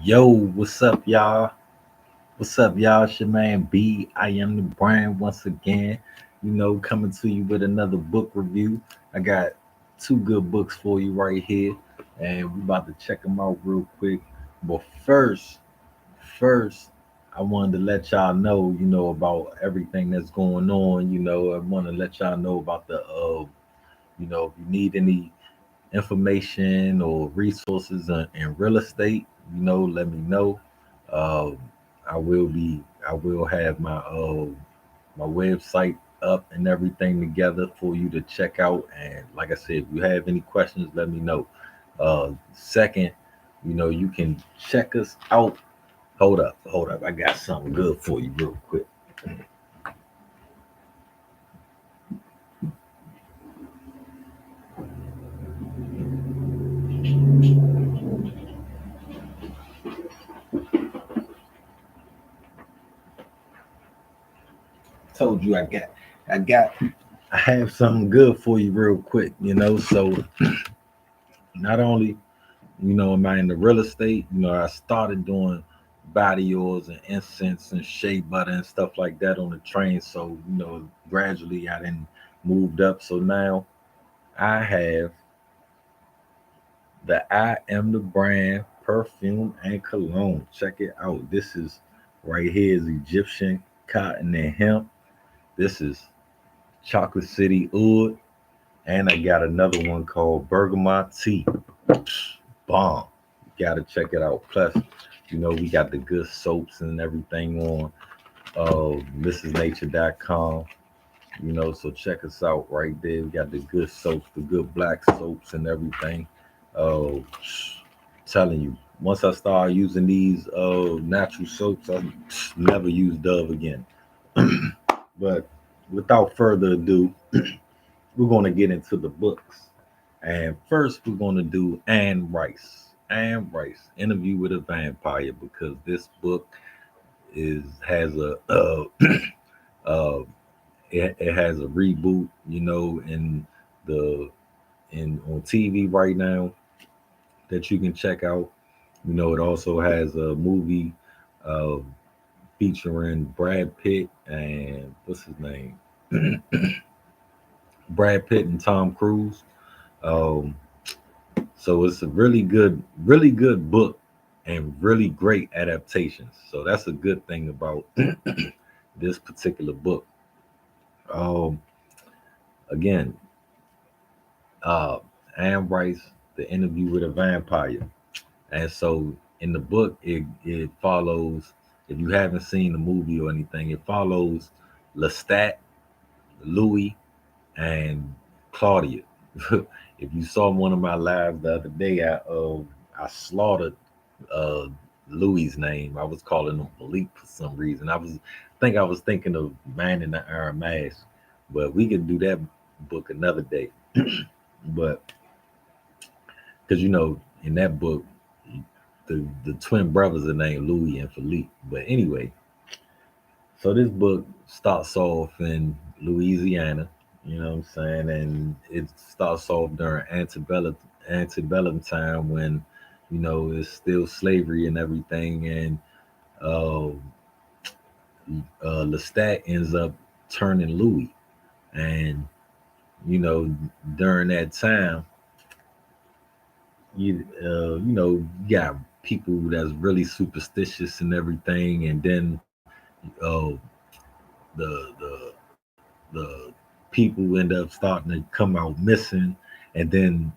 Yo, what's up, y'all? What's up, y'all? It's your man B. I am the brand once again. Coming to you with another book review. I got two good books for you right here, and we about to check them out real quick. But first, I wanted to let y'all know, about everything that's going on. I want to let y'all know about if you need any information or resources in real estate, let me know. Um, I will have my website up and everything together for you to check out. And like I said, if you have any questions, let me know. Second, you can check us out. Hold up. I got something good for you real quick. Told you I got I have something good for you real quick, So not only am I in the real estate, I started doing body oils and incense and shea butter and stuff like that on the train. So, gradually I then moved up. So now I have the I Am the Brand perfume and cologne. Check it out. This is right here is Egyptian cotton and hemp. This is Chocolate City Oud. And I got another one called Bergamot Tea. Bomb. You gotta check it out. Plus, we got the good soaps and everything on mrsnature.com. So check us out right there. We got the good soaps, the good black soaps and everything. Uh Telling you, once I start using these natural soaps, I never use Dove again. But without further ado, we're gonna get into the books. And first, we're going to do Anne Rice. Anne Rice, Interview with a Vampire, because this book is has a uh, it has a reboot, the in on TV right now that you can check out. It also has a movie uh, featuring Brad Pitt and what's his name, Brad Pitt and Tom Cruise. Um, So it's a really good book and really great adaptations. So that's a good thing about this particular book. Um, Again, uh, Anne Rice, The Interview with a Vampire. And so in the book, it follows, if you haven't seen the movie or anything, it follows Lestat, Louis, and Claudia. If you saw one of my lives the other day, I slaughtered uh Louis's name. I was calling him Malik for some reason. I was thinking of Man in the Iron Mask, but we could do that book another day. But because in that book, the twin brothers are named Louis and Philippe. But anyway, so this book starts off in Louisiana, what I'm saying, and it starts off during antebellum time when, it's still slavery and everything, and uh, Lestat ends up turning Louis, and you know during that time, you got people that's really superstitious and everything, and then uh, the people end up starting to come out missing, and then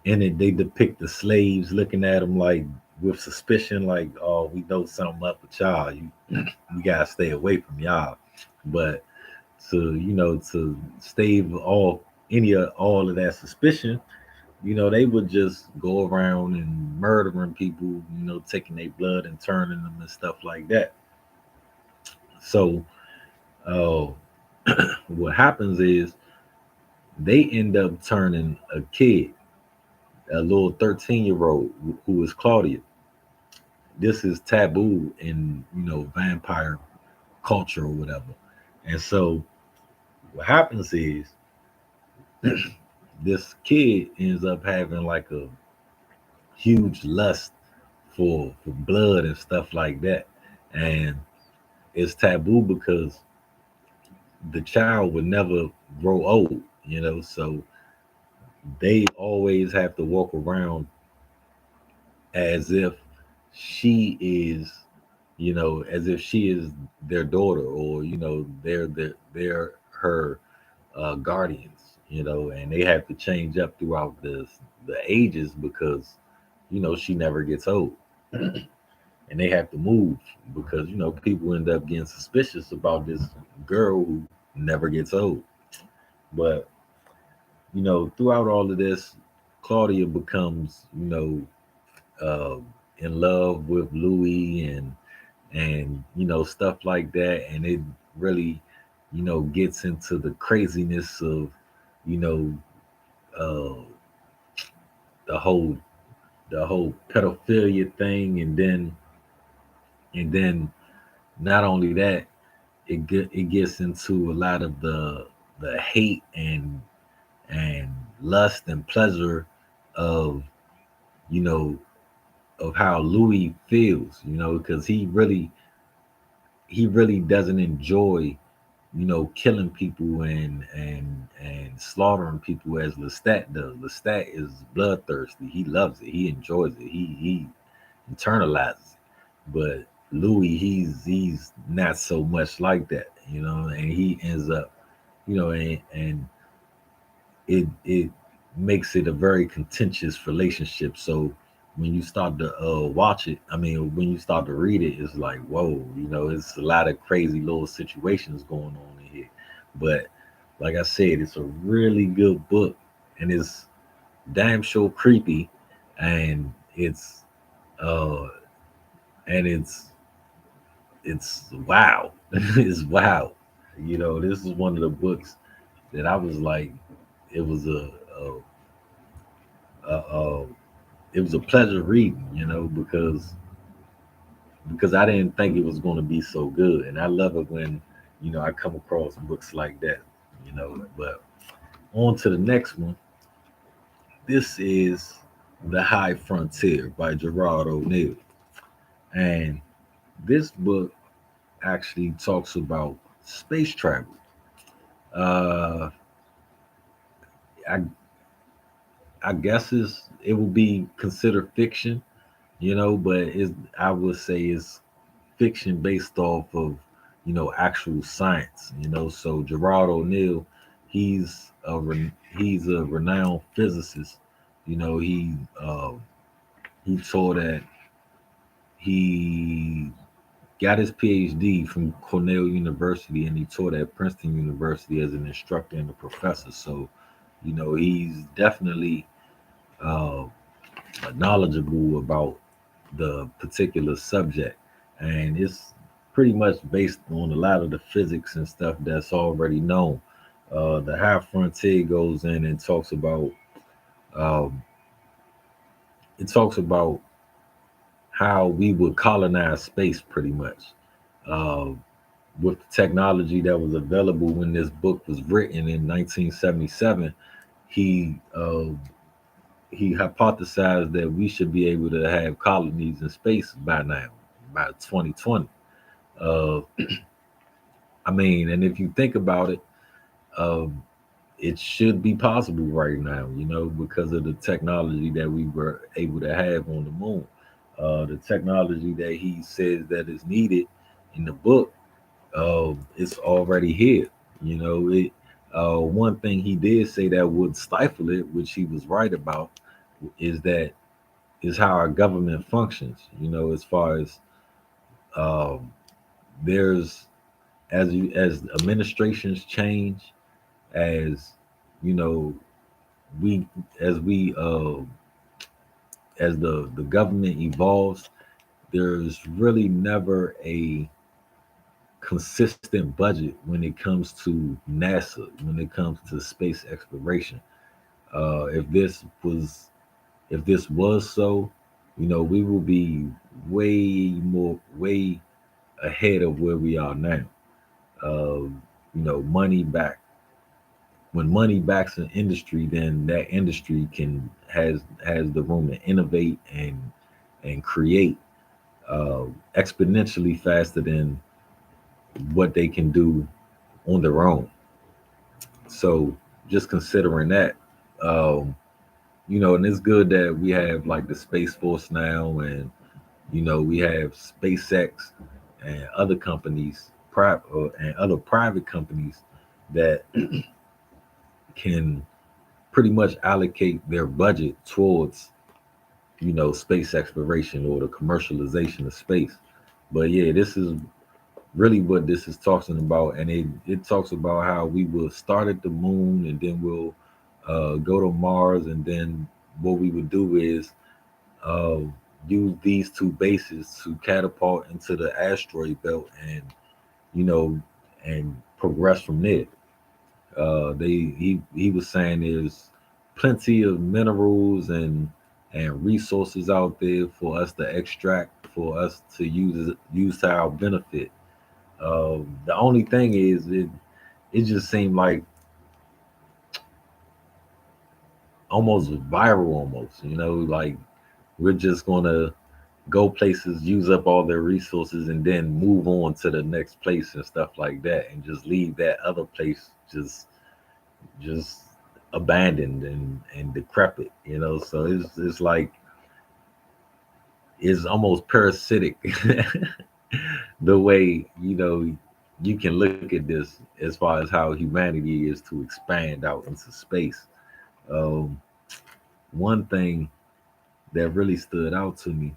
in it they depict the slaves looking at them like with suspicion, like, oh, we know something up with y'all. We gotta stay away from y'all. But to stave off any of all of that suspicion, they would just go around and murdering people, taking their blood and turning them and stuff like that. So uh, what happens is they end up turning a kid, a little 13-year-old who is Claudia. This is taboo in vampire culture or whatever. And so what happens is this kid ends up having like a huge lust for blood and stuff like that. And it's taboo because the child would never grow old, so they always have to walk around as if she is, as if she is their daughter, or they're her guardians, and they have to change up throughout the ages because she never gets old. And they have to move because people end up getting suspicious about this girl who never gets old. But throughout all of this, Claudia becomes uh, in love with Louis, and stuff like that, and it really gets into the craziness of you know uh, the whole pedophilia thing, and then not only that, it gets into a lot of the hate and lust and pleasure of you know of how Louis feels, because he really doesn't enjoy killing people and slaughtering people as Lestat does. Lestat is bloodthirsty. He loves it. He enjoys it. He internalizes it. But Louis, he's not so much like that, and he ends up, and it makes it a very contentious relationship. So when you start to watch it, I mean, when you start to read it, it's like, whoa, it's a lot of crazy little situations going on in here. But like I said, it's a really good book, and it's damn sure creepy, and uh it's wow. It's wow. This is one of the books that I was like, it was a it was a pleasure reading, because I didn't think it was going to be so good, and I love it when I come across books like that, But on to the next one. This is The High Frontier by Gerard O'Neill, and this book actually talks about space travel. Uh, I I guess it will be considered fiction, but I would say it's fiction based off of actual science. So Gerard O'Neill, he's a renowned physicist. He taught at he got his PhD from Cornell University, and he taught at Princeton University as an instructor and a professor. So he's definitely uh, knowledgeable about the particular subject, and it's pretty much based on a lot of the physics and stuff that's already known. The High Frontier goes in and um, talks about how we would colonize space, pretty much, uh, with the technology that was available when this book was written in 1977. He uh, he hypothesized that we should be able to have colonies in space by now, by 2020. Uh, I mean, and if you think about it, um, it should be possible right now, because of the technology that we were able to have on the moon. The technology that he says that is needed in the book, it's already here. It. One thing he did say that would stifle it, which he was right about, is that is how our government functions. As far as um, there's as administrations change, as you know, we as we as the government evolves, there's really never a consistent budget when it comes to NASA, when it comes to space exploration. If this was so, we will be way ahead of where we are now. Money back when money backs an industry, then that industry can has the room to innovate and create exponentially faster than what they can do on their own. So just considering that, um, and it's good that we have like the Space Force now, and we have SpaceX and other companies, and other private companies that can pretty much allocate their budget towards space exploration or the commercialization of space. But yeah, this is really what this is talking about, and it talks about how we will start at the moon, and then we'll go to Mars, and then what we would do is uh, use these two bases to catapult into the asteroid belt, and you know and progress from there. He was saying there's plenty of minerals and resources out there for us to extract, for us to use to our benefit. The only thing is, it just seemed like almost viral, almost. Like we're just gonna go places, use up all their resources, and then move on to the next place and stuff like that, and just leave that other place just abandoned and decrepit. So it's like it's almost parasitic the way you can look at this as far as how humanity is to expand out into space. Um, One thing that really stood out to me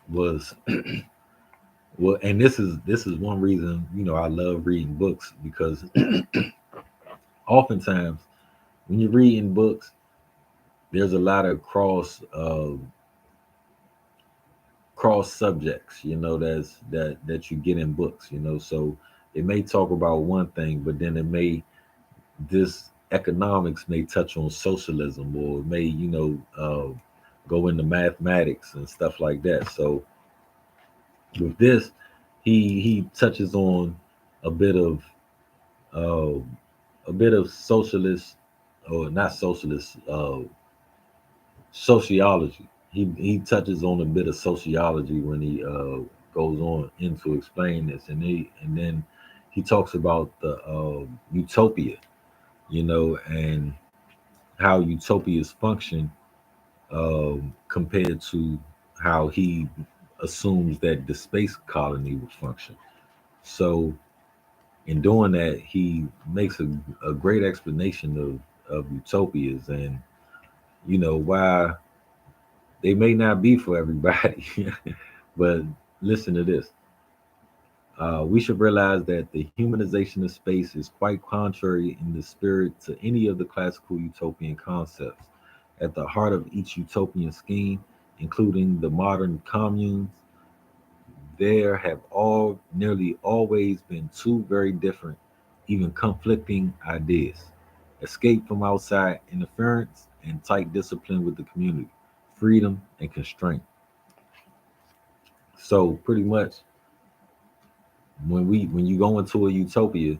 was well, and this is one reason I love reading books, because oftentimes when you're reading books, there's a lot of cross subjects, that you get in books, so it may talk about one thing, but then this economics may touch on socialism, or it may go into mathematics and stuff like that. So with this, he touches on a bit of uh, socialist, or not socialist, sociology. He touches on a bit of sociology when he goes on into explain this, and then he talks about the utopia, and how utopias function, compared to how he assumes that the space colony would function. So in doing that, he makes a great explanation of utopias, and why they may not be for everybody. But listen to this. We should realize that the humanization of space is quite contrary in the spirit to any of the classical utopian concepts. At the heart of each utopian scheme, including the modern communes, there have all nearly always been two very different, even conflicting ideas: escape from outside interference and tight discipline with the community, freedom and constraint. So pretty much, when you go into a utopia,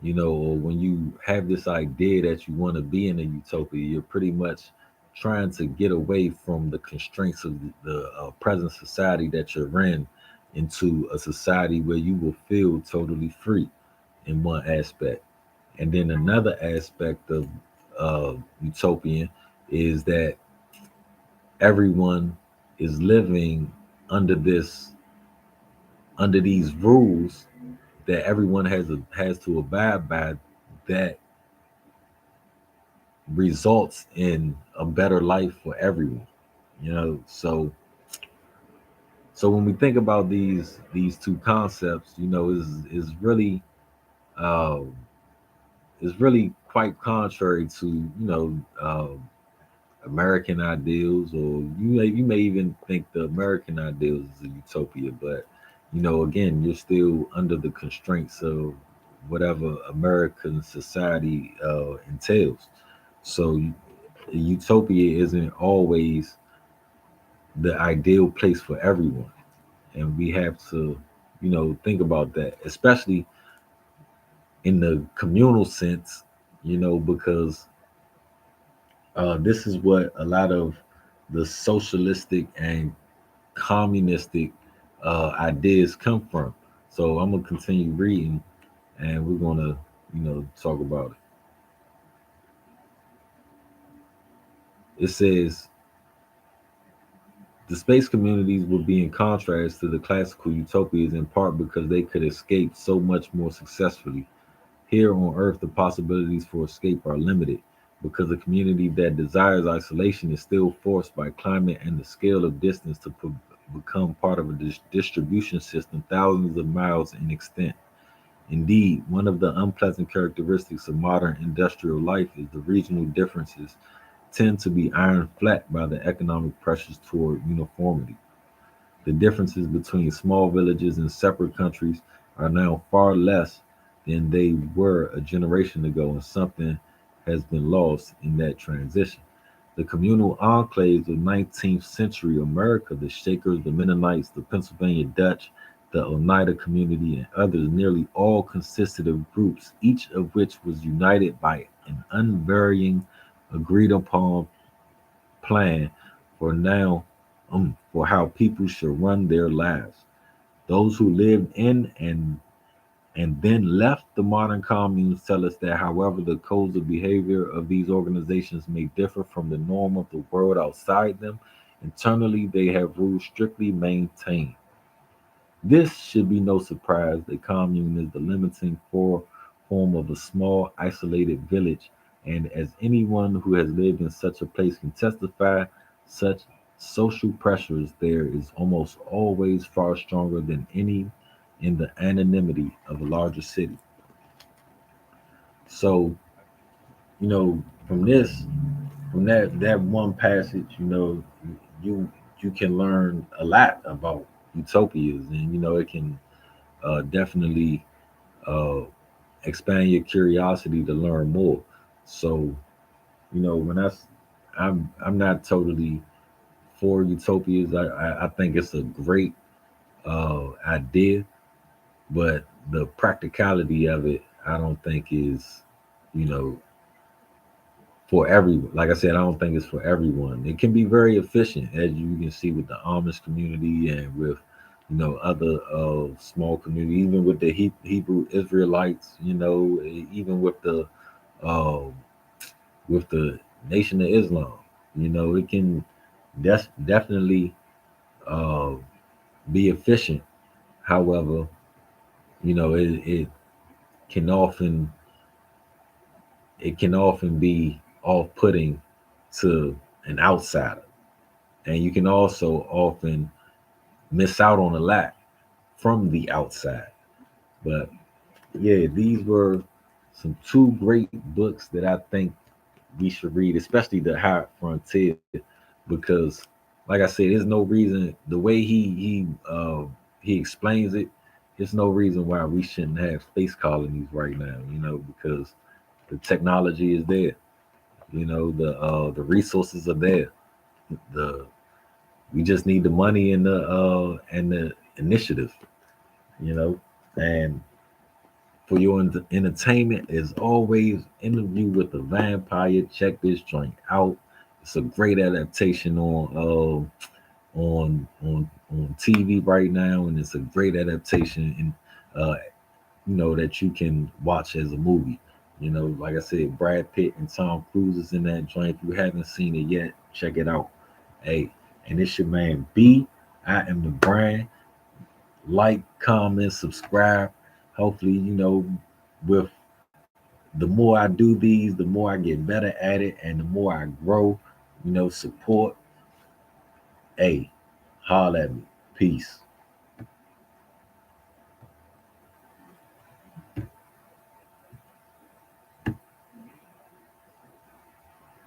or when you have this idea that you want to be in a utopia, you're pretty much trying to get away from the constraints of the present society that you're in, into a society where you will feel totally free in one aspect. And then another aspect of utopian is that everyone is living under these rules that everyone has to abide by, that results in a better life for everyone. So when we think about these two concepts, uh, is really quite contrary to American ideals, or you may even think the American ideals is a utopia, but again, you're still under the constraints of whatever American society entails. So utopia isn't always the ideal place for everyone, and we have to think about that, especially in the communal sense, because this is what a lot of the socialistic and communistic ideas come from. So I'm gonna continue reading, and we're gonna, talk about it. It says the space communities would be in contrast to the classical utopias in part because they could escape so much more successfully. Here on Earth, the possibilities for escape are limited because a community that desires isolation is still forced by climate and the scale of distance to become part of a distribution system thousands of miles in extent. Indeed, one of the unpleasant characteristics of modern industrial life is the regional differences tend to be iron flat by the economic pressures toward uniformity. The differences between small villages and separate countries are now far less than they were a generation ago, and something has been lost in that transition. The communal enclaves of 19th century America, the Shakers, the Mennonites, the Pennsylvania Dutch, the Oneida community, and others, nearly all consisted of groups, each of which was united by an unvarying, agreed upon plan for now for how people should run their lives. Those who lived in and then left the modern communes tell us that however the codes of behavior of these organizations may differ from the norm of the world outside them, internally they have rules strictly maintained. This should be no surprise. The commune is the limiting form of a small, isolated village, and as anyone who has lived in such a place can testify, such social pressures there is almost always far stronger than any in the anonymity of a larger city. So, from that one passage, you you can learn a lot about utopias, and it can definitely uh, expand your curiosity to learn more. So, when I'm not totally for utopias. I think it's a great idea, but the practicality of it, I don't think is, you know, for everyone. Like I said, I don't think it's for everyone. It can be very efficient, as you can see with the Amish community and with, other small community, even with the Hebrew Israelites. Even uh, with the Nation of Islam. It can definitely uh, be efficient. However, it can often it can often be off-putting to an outsider, and you can also often miss out on a lot from the outside. But yeah, these were some two great books that I think we should read, especially the High Frontier, because, like I said, there's no reason the way he explains it. There's no reason why we shouldn't have space colonies right now. Because the technology is there. The resources are there. The We just need the money and the initiative. You know, and for your entertainment, as always, Interview with the Vampire. Check this joint out. It's a great adaptation on TV right now, and it's a great adaptation that you can watch as a movie. Like I said, Brad Pitt and Tom Cruise is in that joint. If you haven't seen it yet, check it out. Hey, and it's your man B. I am the brand. Like, comment, subscribe. Hopefully, with the more I do these, the more I get better at it, and the more I grow. Support. Hey, holla at me. Peace.